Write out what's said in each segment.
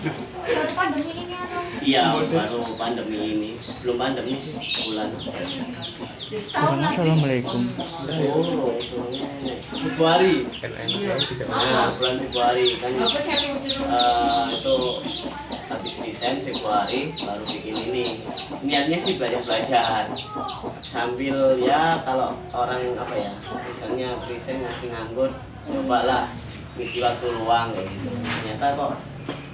Baru pandemi ini atau? Iya, baru pandemi ini. Sebelum pandemi sih bulan. Assalamualaikum. Oh, Februari. Nah, bulan Februari kan itu habis desain Februari baru bikin ini. Niatnya sih belajar sambil ya kalau orang apa ya, misalnya desain ngasih nganggur, cobalah ngisi waktu luang kayak gitu. Ternyata kok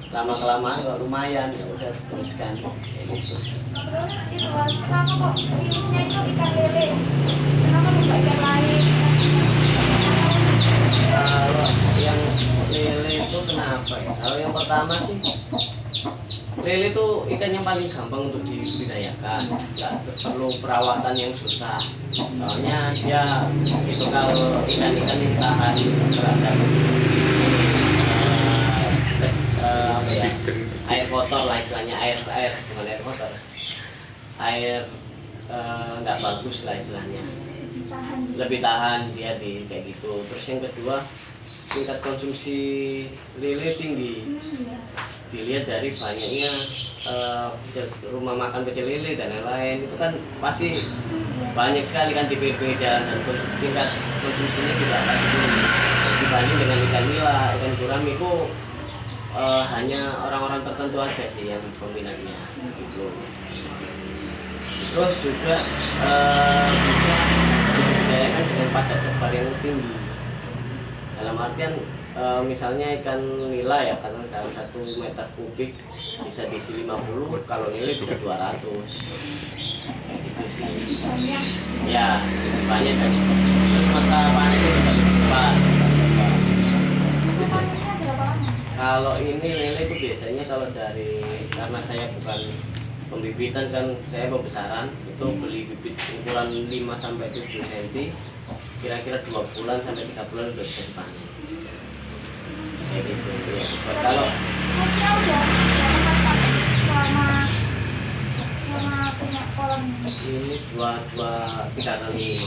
lama-kelamaan kok lumayan, ya udah teruskan kayak gitu. Terus itu kenapa kok pilihnya itu ikan lele? Kenapa nggak ikan lain? Kalau yang lele itu kenapa ya? Kalau yang pertama sih lele itu ikan yang paling gampang untuk dibudidayakan, nggak perlu perawatan yang susah. Soalnya dia itu kalau ikan-ikan yang tahan terhadap apa ya, air kotor lah istilahnya, air bukan air kotor, air nggak bagus lah istilahnya, lebih tahan dia di kayak gitu. Terus yang kedua, tingkat konsumsi lele tinggi, dilihat dari banyaknya rumah makan pecel lele dan lain-lain. Itu kan pasti banyak sekali kan di pinggir jalan, dan tingkat konsumsinya juga pasti tinggi dibanding dengan ikan nila, ikan gurame itu hanya orang-orang tertentu aja sih yang peminatnya gitu. Terus juga bisa dibudidayakan dengan padat tebar yang tinggi. Dalam artian misalnya ikan nila ya, karena dalam 1 meter kubik bisa diisi 50, kalau nila bisa 200. Kayak gitu sih. Ya, lebih banyak kan. Terus masa panennya juga lebih cepat. Kalau ini lele itu biasanya kalau dari, karena saya bukan pembibitan kan, saya pembesaran, itu beli bibit ukuran 5-7 cm, kira-kira 2 bulan sampai 3 bulan udah bisa dipanen. Kayak gitu ya. Kalau masih udah selama punya kolam ini 2-3 kali,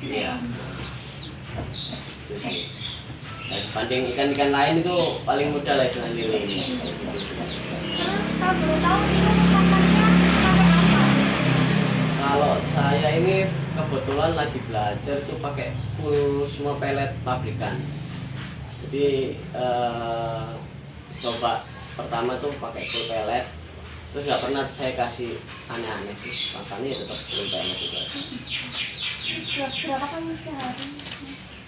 iya. Banding ikan-ikan lain itu paling mudah lah ikan lele ini. Terus kalau boleh tahu itu makannya pakai apa? Kalau saya ini kebetulan lagi belajar itu pakai full semua pelet pabrikan. Jadi coba pertama tuh pakai full pelet, terus nggak pernah saya kasih aneh-aneh sih, makannya tetap full pelet juga. Berapa kali sehari?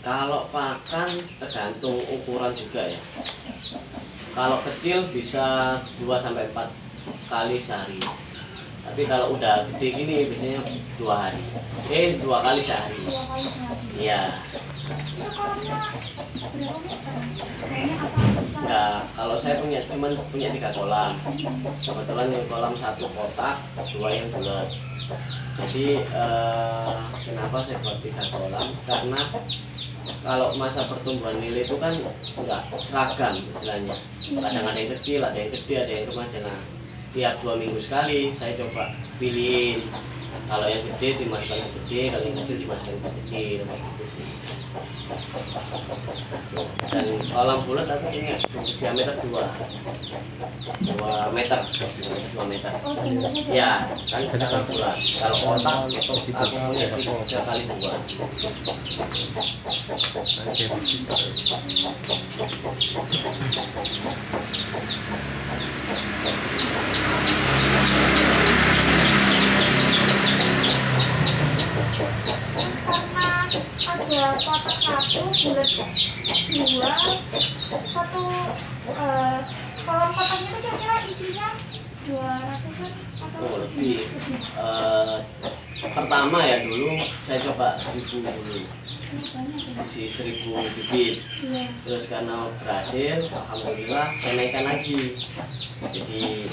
Kalau pakan tergantung ukuran juga ya. Kalau kecil bisa 2-4 kali sehari. Tapi kalau udah gede gini biasanya 2 hari. 2 kali sehari. 2 kali sehari. Iya. Itu kolamnya berapa meter? Kayaknya apa bisa? Enggak, kalau saya cuman punya 3 kolam. Kebetulan yang kolam 1 kotak, 2 yang bulat. Jadi kenapa saya buat 3 kolam? Karena kalau masa pertumbuhan lele itu kan enggak seragam istilahnya. Kadang ada yang kecil, ada yang gede, ada yang remaja. Nah, tiap 2 minggu sekali saya coba pilihin. Kalau yang gede dimasukkan yang gede, kalau yang kecil dimasukkan yang kecil, kayak gitu sih. Dan kolam bulat aku punya diameter 2 meter, 2 meter. Oh, tingginya berapa? Ya, kan kolam bulat. Kalau kotak itu aku punya 3 kali 2. Karena ada kotak 1, bulat 2, 1 kolam kotaknya itu kira-kira isinya 200-an atau Oh, lebih. Pertama ya dulu saya coba 1000 dulu. Isi 1000 bibit. Iya. Terus karena berhasil, alhamdulillah saya naikkan lagi. Jadi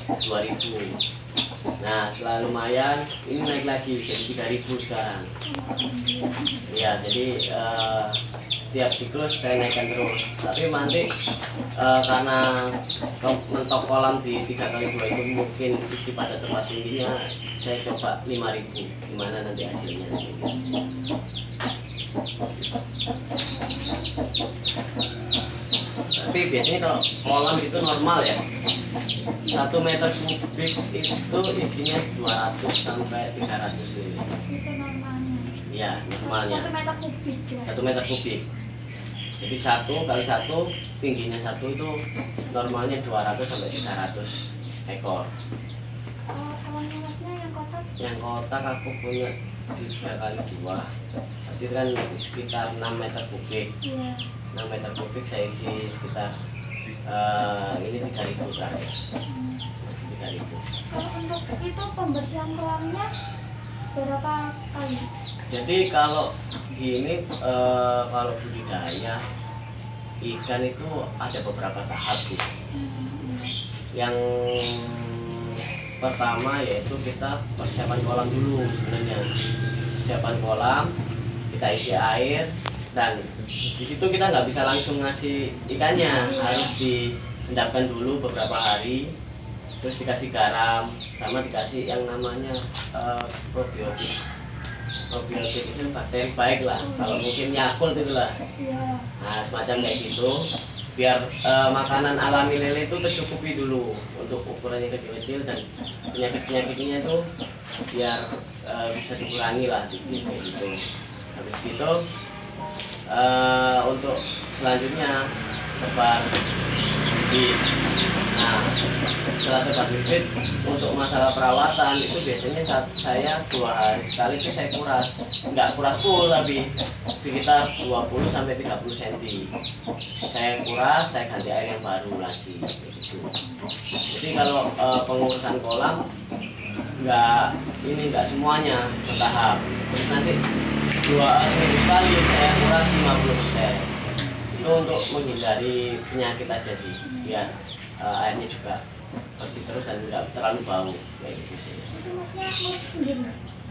2000. Nah, setelah lumayan ini naik lagi jadi 3000 sekarang. Ya, jadi setiap siklus saya naikkan terus. Tapi nanti karena mentok kolam di 3 kali 2 itu mungkin isi pada tempat tingginya, saya coba 5000. Gimana nanti hasilnya? Tapi biasanya kalau kolam itu normal ya, 1 meter kubik itu isinya 200 sampai 300 mili. Itu normalnya. Iya, normalnya 1 meter kubik ya. 1 meter kubik. Jadi 1 kali 1 tingginya 1 itu normalnya 200 sampai 300 ekor. Awalnya masnya yang kotak? Yang kotak aku punya 3 kali 2. Jadi kan sekitar 6 meter kubik. Iya. 6 meter kubik saya isi sekitar ini 3.000 terakhir. Masih 3.000. Kalau untuk itu pembersihan kolamnya berapa kali? Jadi kalau gini kalau budidaya ikan itu ada beberapa tahap sih. Yang pertama yaitu kita persiapan kolam dulu sebenarnya. Persiapan kolam, kita isi air, dan di situ kita nggak bisa langsung ngasih ikannya, harus diendapkan dulu beberapa hari, terus dikasih garam sama dikasih yang namanya probiotik. Probiotik itu bakteri baik lah, kalau mungkin Yakult itu lah. Iya. Nah semacam kayak gitu, biar makanan alami lele itu tercukupi dulu untuk ukurannya kecil-kecil, dan penyakit-penyakitnya itu biar bisa dikurangi lah dikit kayak gitu. Habis gitu untuk selanjutnya tebar bibit. Nah setelah tebar bibit, untuk masalah perawatan itu biasanya saya 2 hari sekali itu saya kuras, nggak kuras full tapi sekitar 20 sampai 30 cm. Saya kuras, saya ganti air yang baru lagi gitu. Jadi kalau pengurusan kolam nggak semuanya bertahap. Terus nanti 2 seminggu sekali saya kuras 50%. Itu untuk menghindari penyakit aja sih, biar airnya juga bersih terus dan tidak terlalu bau kayak gitu sih. Itu masnya ngurus sendiri?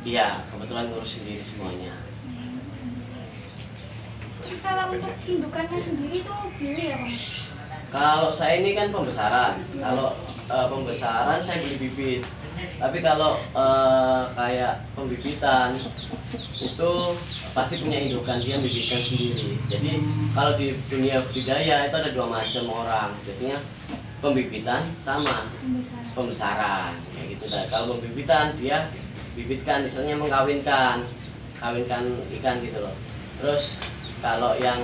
Iya, kebetulan ngurus sendiri semuanya. Terus kalau untuk indukannya sendiri itu beli ya Bang? Kalau saya ini kan pembesaran. Kalau pembesaran saya beli bibit. Tapi kalau kayak pembibitan itu pasti punya indukan, dia bibitkan sendiri. Jadi kalau di dunia budidaya itu ada 2 macam orang. Biasanya pembibitan sama pembesaran kayak gitu. Dan kalau pembibitan dia bibitkan, misalnya kawinkan ikan gitu loh. Terus kalau yang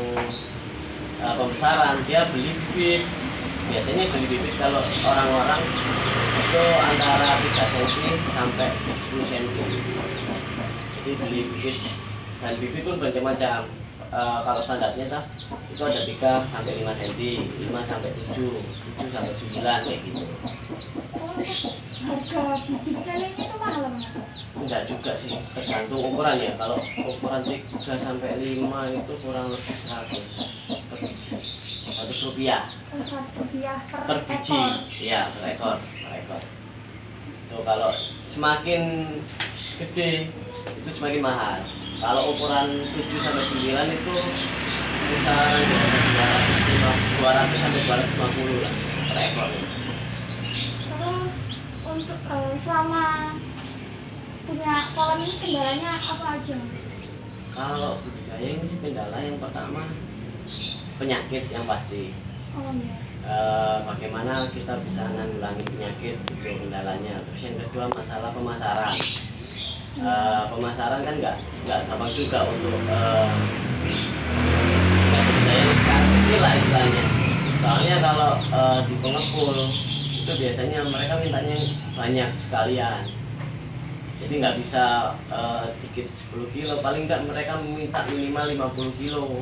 pembesaran dia beli bibit. Biasanya beli bibit kalau orang-orang itu antara 3 cm sampai 10 cm. Jadi beli bibit, dan bibit pun macam-macam. Kalau standarnya itu ada 3 sampai 5 cm, 5 sampai 7, 7 sampai 9 kayak gitu. Harga bibit lelenya itu mahal Bang? Enggak juga sih, tergantung ukuran ya. Kalau ukuran 3 sampai 5 itu kurang lebih 100 per biji. 100 rupiah. 100 rupiah Per biji. ekor. Iya, per ekor. Tuh kalau semakin gede itu semakin mahal. Kalau ukuran 7 sampai 9 itu kisaran 200 sampai 250 lah per ekor. Terus untuk selama punya kolam ini kendalanya apa aja? Kalau budidaya ini sih kendala yang pertama penyakit yang pasti. Oh iya. Bagaimana kita bisa menanggulangi penyakit itu kendalanya. Terus yang kedua masalah pemasaran. Pemasaran kan nggak gampang juga untuk budidaya yang sekarang kecil lah istilahnya. Soalnya kalau di pengepul itu biasanya mereka mintanya banyak sekalian. Jadi nggak bisa dikit 10 kilo, paling nggak mereka minta minimal 50 kilo.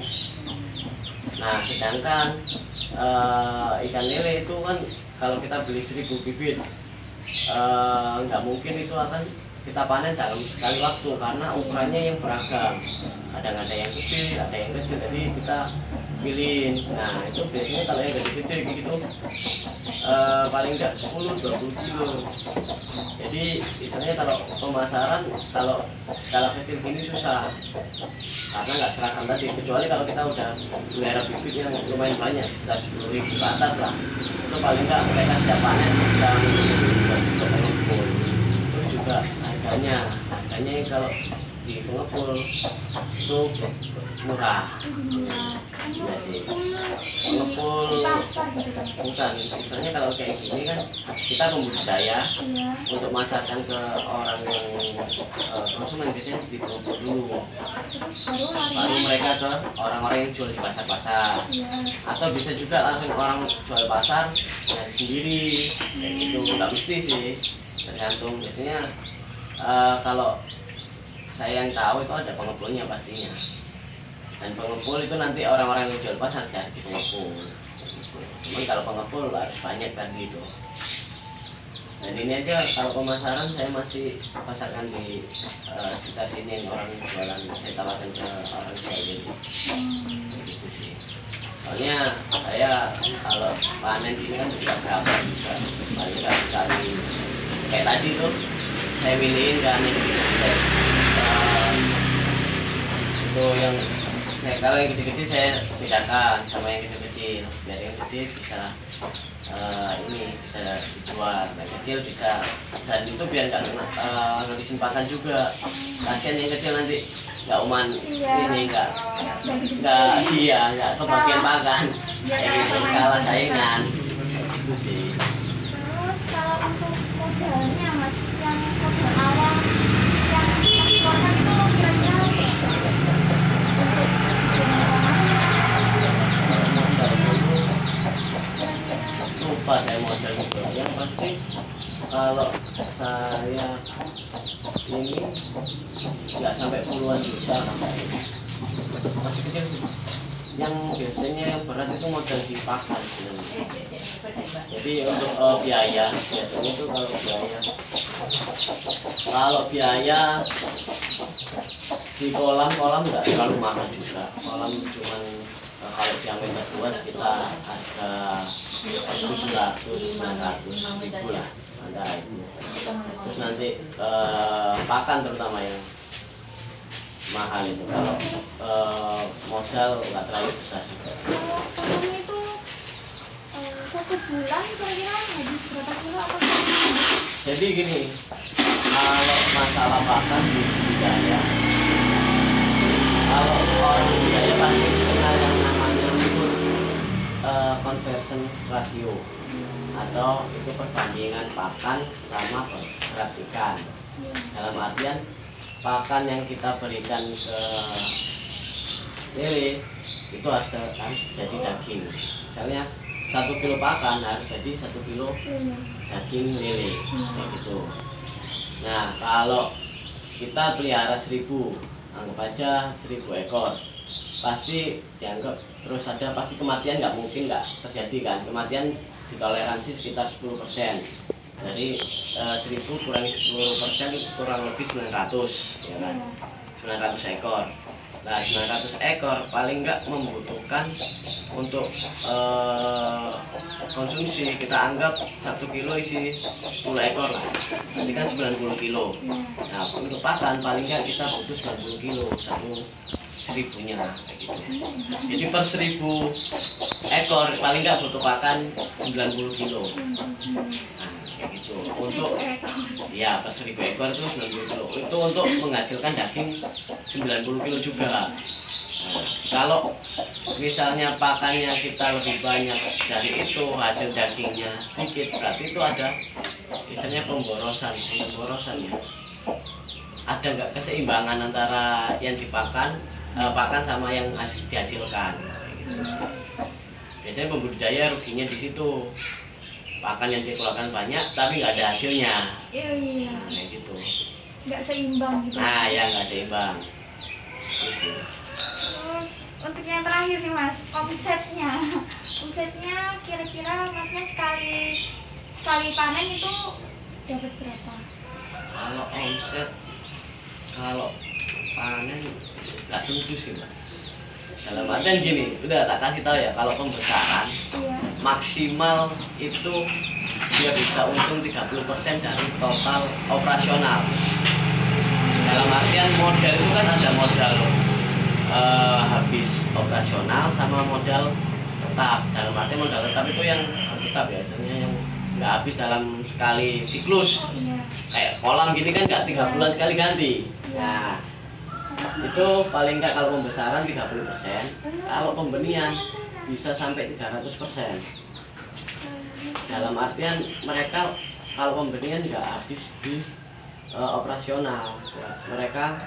Nah sedangkan ikan lele itu kan kalau kita beli 1000 bibit nggak mungkin itu akan kita panen dalam sekali waktu, karena ukurannya yang beragam. Kadang ada yang gede, ada yang kecil, jadi kita pilihin. Nah itu biasanya kalau yang gede-gede gitu paling nggak 10-20 kilo. Jadi misalnya kalau pemasaran, kalau skala kecil gini susah karena nggak seragam tadi. Kecuali kalau kita udah melihara bibit yang lumayan banyak, sekitar 10.000 ke atas lah, itu paling nggak mereka setiap panen bisa buat pengepul. Terus juga harganya kalau di pengepul itu murah. Iya sih. Pengepul Di pasar gitu kan. bukan, misalnya kalau kayak gini kan kita pembudidaya Iya. untuk masarkan ke orang yang konsumen biasanya di pengepul dulu. Terus baru Baru lari. mereka ke orang-orang yang jual di pasar-pasar. Iya. Atau bisa juga langsung orang jual pasar nyari sendiri kayak gitu, nggak mesti sih, tergantung. Biasanya kalau saya yang tahu itu ada pengepulnya pastinya, dan pengepul itu nanti orang-orang yang jual pasar cari di pengepul. Cuman kalau pengepul harus banyak tadi itu. Dan ini aja kalau pemasaran saya masih pasarkan di sekitar sini yang orang jualan, saya tawarkan ke orang jual gitu. Gitu sih. Soalnya saya kalau panen ini kan juga berapa juga, paling sekali kayak tadi tuh saya milihin kan yang itu yang kalau yang gede-gede saya bedakan sama yang kecil-kecil biar yang gede bisa ini bisa dijual, yang kecil bisa, dan itu biar nggak ngabisin pakan juga. Kasian yang kecil nanti nggak uman ini nggak kebagian makan kayak gitu, kalah saingan itu sih. Terus kalau untuk modalnya mas, yang modal awal yang dikeluarkan itu kira-kira Lupa saya modal juga, yang pasti kalau saya ini nggak sampai puluhan juta, masih kecil sih. Yang biasanya yang berat itu modal di pakan sebenarnya. Jadi untuk biaya biasanya itu kalau biaya di kolam nggak terlalu mahal juga. Kolam cuman kalau diameter 2 sekitar harga 700-900 ribu lah, antara itu. Terus nanti pakan terutama yang mahal itu, kalau modal nggak terlalu besar juga. kalau panen itu 1 bulan kira-kira habis berapa kilo apa? Jadi gini, kalau masalah pakan di budidaya, kalau orang budidaya pasti kenal yang namanya itu conversion ratio, atau itu perbandingan pakan sama berat ikan. Dalam artian pakan yang kita berikan ke lele itu harus jadi daging. Misalnya 1 kilo pakan harus jadi 1 kilo daging lele kayak gitu. Nah kalau kita pelihara 1000, anggap aja 1000 ekor, pasti dianggap terus ada, pasti kematian nggak mungkin nggak terjadi kan. Kematian ditoleransi sekitar 10%. Dari 1000 kurangi 10% kurang lebih 900 ya kan, 900 ekor. Nah 900 ekor paling nggak membutuhkan untuk konsumsi, kita anggap 1 kilo isi 10 ekor lah, nanti kan 90 kilo. Nah untuk pakan paling nggak kita butuh 90 kilo, 1000-nya lah kayak gitu. Jadi per 1000 ekor paling nggak butuh pakan 90 kilo. Nah kayak gitu. Untuk ya per 1000 ekor itu 90 kilo, itu untuk menghasilkan daging 90 kilo juga. Nah, kalau misalnya pakannya kita lebih banyak dari itu, hasil dagingnya sedikit, berarti itu ada misalnya pemborosan ya. Ada nggak keseimbangan antara yang dipakan pakan sama yang dihasilkan gitu. Biasanya pembudidaya ruginya di situ, pakan yang dikeluarkan banyak tapi nggak ada hasilnya. Iya. Nah, kayak gitu. Nggak seimbang gitu. Nah ya nggak seimbang. Terus untuk yang terakhir nih mas, omsetnya kira-kira masnya sekali panen itu dapat berapa? kalau omset, kalau panen nggak tentu sih mbak. Dalam artian gini, udah tak kasih tahu ya, kalau pembesaran maksimal itu dia bisa untung 30% dari total operasional. Dalam artian modal itu kan ada modal habis operasional sama modal tetap. Dalam artian modal tetap itu yang tetap biasanya yang nggak habis dalam sekali siklus. Kayak kolam gini kan nggak 3 bulan sekali ganti. Nah itu paling nggak kalau pembesaran 30%, kalau pembenihan bisa sampai 300%. Dalam artian mereka kalau pembenihan nggak habis di operasional, mereka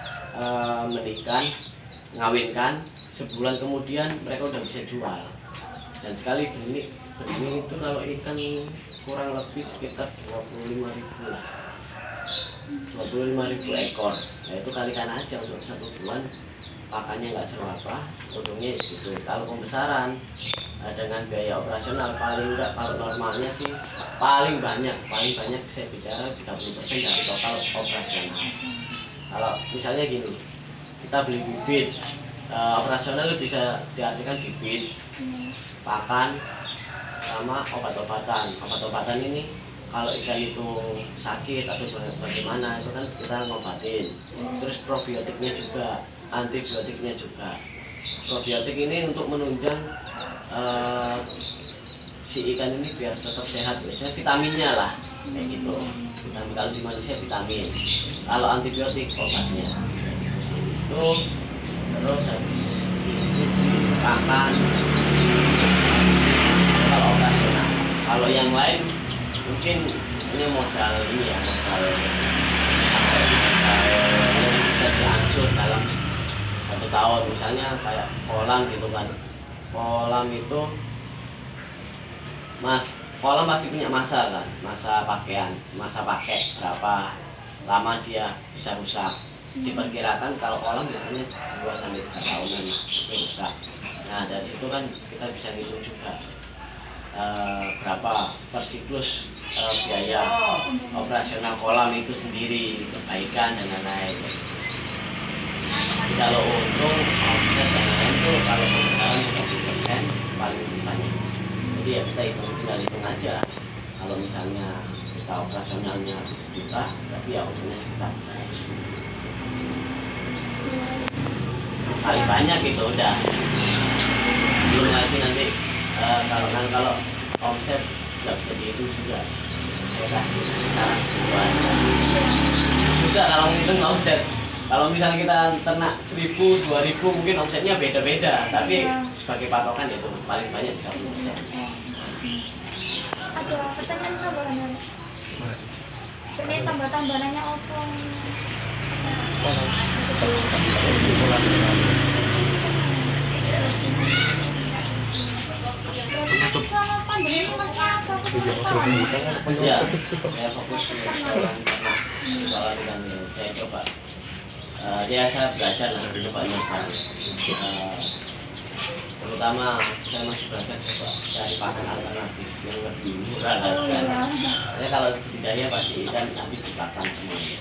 menikah, ngawinkan, sebulan kemudian mereka udah bisa jual. Dan sekali benih itu kalau ikan kurang lebih sekitar 25.000 lah, 25.000 ekor. Ya itu kalikan aja untuk 1 bulan, pakannya nggak seberapa, untungnya itu. Kalau pembesaran dengan biaya operasional paling enggak, kalau normalnya sih paling banyak saya bicara 30% dari total operasional. Kalau misalnya gini, kita beli bibit, operasional bisa diartikan bibit, pakan, sama obat-obatan. Obat-obatan ini kalau ikan itu sakit atau bagaimana itu kan kita ngobatin. Terus probiotiknya juga, antibiotiknya juga. Probiotik ini untuk menunjang si ikan ini biar tetap sehat, biasanya vitaminnya lah kayak gitu. Vitamin, kalau di manusia vitamin, kalau antibiotik obatnya itu. Terus habis itu pakan, kalau operasional. Kalau yang lain mungkin ini modal ini ya, modal yang bisa diangsur dalam 1 tahun, misalnya kayak kolam gitu kan. Kolam itu kolam pasti punya masa kan, masa pakaian, masa pakai berapa lama dia bisa rusak. Diperkirakan kalau kolam biasanya 2-3 tahunan itu rusak. Nah dari situ kan kita bisa ngitung juga berapa per siklus biaya operasional kolam itu sendiri, perbaikan dan lain-lain. Jadi kalau untung omset dan lain-lain itu kalau pembesaran 30% paling banyak. Jadi ya kita tinggal hitung aja. Kalau misalnya kita operasionalnya 1 juta, berarti ya untungnya sekitar 100 ribu. Paling banyak gitu udah. Belum lagi nanti kalau omset nggak bisa dihitung juga. Saya kasih saran sebuah aja. Susah kalau ngitung omset. Kalau misalnya kita ternak 1.000, 2.000 mungkin omsetnya beda-beda, tapi sebagai patokan itu paling banyak 30%. Ada pertanyaan tambahan? Ini tambah-tambahannya opong. Selama pandemi ini masih apa? Ya, saya fokus ke soalan ternak, soalan ikan ini. Saya coba, saya belajar lah, coba terutama saya masih belajar coba cari pakan alternatif yang lebih murah lah. Saya kalau budidaya pasti ikan habis dipakan semuanya.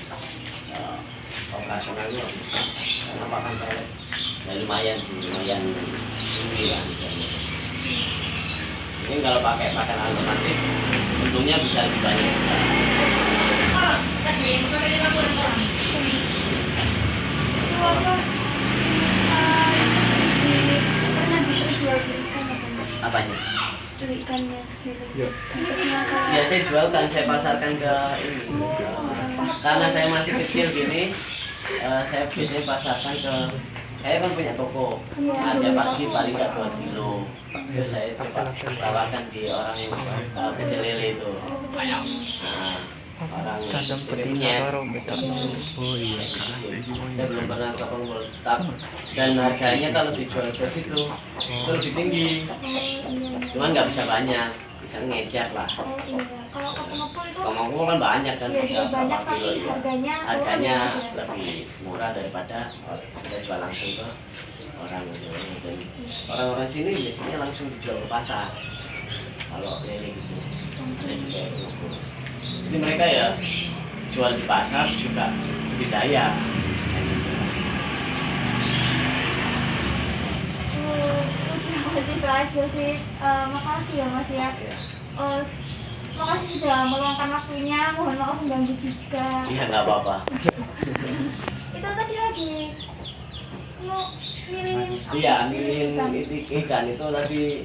Operasionalnya karena pakan pelet ya lumayan sih, lumayan tinggi lah misalnya. Mungkin kalau pakai pakan alternatif untungnya bisa lebih banyak. Apanya? Ikannya. Ya saya jualkan, saya pasarkan ke ini. Karena saya masih kecil gini, saya biasanya pasarkan ke, saya kan punya toko. Ada pagi paling nggak 2 kilo. Terus saya coba tawarkan di orang yang pecel lele itu. Nah, orang punya. Oh iya. Saya belum pernah ke pengumpul tetap, dan harganya kalau dijual ke situ itu lebih tinggi. Cuman nggak bisa banyak, bisa ngejar lah. Oh iya, kalau kapal itu Ngomong kan banyak kan, iya, banyak berapa kilo tapi ya. harganya Lebih murah daripada kita jual langsung ke orang. Dan orang-orang sini biasanya langsung dijual ke pasar. Kalau lele gitu, saya juga itu. Jadi mereka ya jual di pasar juga budidaya. itu aja sih. Makasih ya Mas ya. Makasih sudah meluangkan waktunya. Mohon maaf mengganggu juga. Iya nggak apa-apa. Itu tadi lagi milihin Iya milihin ikan itu tadi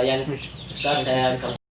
yang besar saya